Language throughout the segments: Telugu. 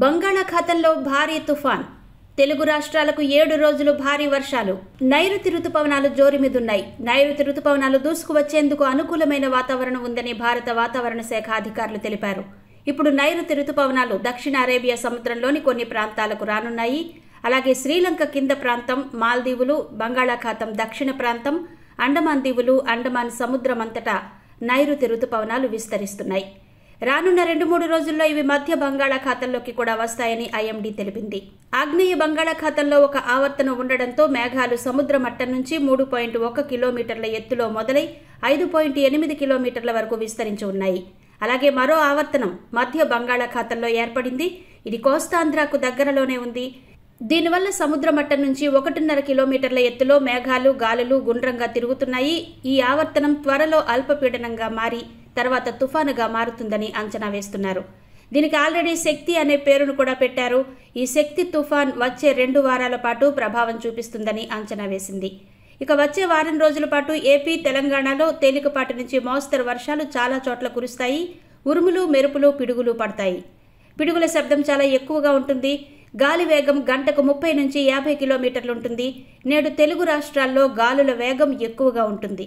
బంగాళాఖాతంలో భారీ తుఫాన్. తెలుగు రాష్ట్రాలకు 7 రోజులు భారీ వర్షాలు. నైరుతి రుతుపవనాలు జోరుమీదున్నాయి. నైరుతి రుతుపవనాలు దూసుకువచ్చేందుకు అనుకూలమైన వాతావరణం ఉందని భారత వాతావరణ శాఖ అధికారులు తెలిపారు. ఇప్పుడు నైరుతి రుతుపవనాలు దక్షిణ అరేబియా సముద్రంలోని కొన్ని ప్రాంతాలకు రానున్నాయి. అలాగే శ్రీలంక కింద ప్రాంతం, మాల్దీవులు, బంగాళాఖాతం దక్షిణ ప్రాంతం, అండమాన్ దీవులు, అండమాన్ సముద్రమంతటా నైరుతి రుతుపవనాలు విస్తరిస్తున్నాయి. రానున్న 2-3 రోజుల్లో ఇవి మధ్య బంగాళాఖాతంలోకి కూడా వస్తాయని ఐఎండీ తెలిపింది. ఆగ్నేయ బంగాళాఖాతంలో ఒక ఆవర్తనం ఉండడంతో మేఘాలు సముద్ర మట్టం నుంచి 3.1 కిలోమీటర్ల ఎత్తులో మొదలై 5.8 కిలోమీటర్ల వరకు విస్తరించి ఉన్నాయి. అలాగే మరో ఆవర్తనం మధ్య బంగాళాఖాతంలో ఏర్పడింది. ఇది కోస్తాంధ్రకు దగ్గరలోనే ఉంది. దీనివల్ల సముద్ర మట్టం నుంచి 1.5 కిలోమీటర్ల ఎత్తులో మేఘాలు, గాలులు గుండ్రంగా తిరుగుతున్నాయి. ఈ ఆవర్తనం త్వరలో అల్పపీడనంగా మారి తర్వాత తుఫానుగా మారుతుందని అంచనా వేస్తున్నారు. దీనికి ఆల్రెడీ శక్తి అనే పేరును కూడా పెట్టారు. ఈ శక్తి తుఫాన్ వచ్చే 2 వారాల పాటు ప్రభావం చూపిస్తుందని అంచనా వేసింది. ఇక వచ్చే వారం రోజుల పాటు ఏపీ, తెలంగాణలో తేలికపాటి నుంచి మోస్తరు వర్షాలు చాలా చోట్ల కురుస్తాయి. ఉరుములు, మెరుపులు, పిడుగులు పడతాయి. పిడుగుల శబ్దం చాలా ఎక్కువగా ఉంటుంది. గాలి వేగం గంటకు 30 నుంచి 50 కిలోమీటర్లు ఉంటుంది. నేడు తెలుగు రాష్ట్రాల్లో గాలుల వేగం ఎక్కువగా ఉంటుంది.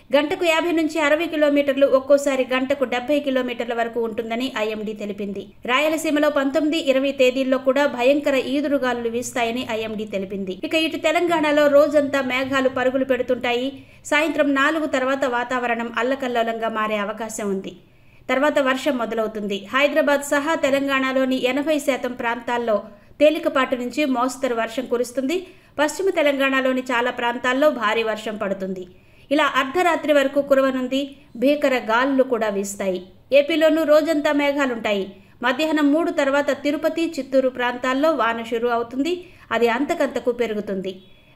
గంటకు 50 నుంచి 60 కిలోమీటర్లు, ఒక్కోసారి గంటకు 70 కిలోమీటర్ల వరకు ఉంటుందని ఐఎండీ తెలిపింది. రాయలసీమలో 19, 20 తేదీల్లో కూడా భయంకర ఈదురుగాలులు వీస్తాయని ఐఎండీ తెలిపింది. ఇక ఇటు తెలంగాణలో రోజంతా మేఘాలు పరుగులు పెడుతుంటాయి. సాయంత్రం 4 తర్వాత వాతావరణం అల్లకల్లోలంగా మారే అవకాశం ఉంది. తర్వాత వర్షం మొదలవుతుంది. హైదరాబాద్ సహా తెలంగాణలోని 80% ప్రాంతాల్లో తేలికపాటి నుంచి మోస్తరు వర్షం కురుస్తుంది. పశ్చిమ తెలంగాణలోని చాలా ప్రాంతాల్లో భారీ వర్షం పడుతుంది. ఇలా అర్ధరాత్రి వరకు కురవనుంది. భీకర గాలులు కూడా వీస్తాయి. ఏపీలోనూ రోజంతా మేఘాలుంటాయి. మధ్యాహ్నం 3 తర్వాత తిరుపతి, చిత్తూరు ప్రాంతాల్లో వాన షురు అవుతుంది. అది అంతకంతకు పెరుగుతుంది.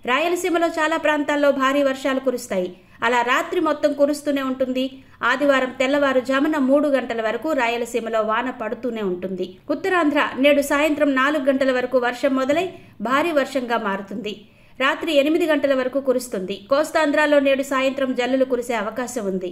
రాయలసీమలో చాలా ప్రాంతాల్లో భారీ వర్షాలు కురుస్తాయి. అలా రాత్రి మొత్తం కురుస్తూనే ఉంటుంది. ఆదివారం తెల్లవారుజామున 3 గంటల వరకు రాయలసీమలో వాన పడుతూనే ఉంటుంది. ఉత్తరాంధ్ర నేడు సాయంత్రం 4 గంటల వరకు వర్షం మొదలై భారీ వర్షంగా మారుతుంది. రాత్రి 8 గంటల వరకు కురుస్తుంది. కోస్తాంధ్రలో నేడు సాయంత్రం జల్లులు కురిసే అవకాశం ఉంది.